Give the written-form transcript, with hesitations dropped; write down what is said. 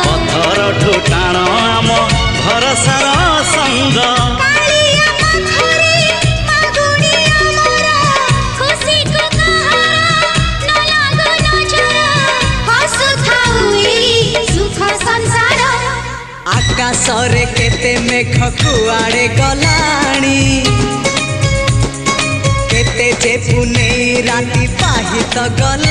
पथर ठुटाण आम भरसार संग आकाशरे केते मेघ कुआड़े गलाणी केते जे पुने राती पाहित गला।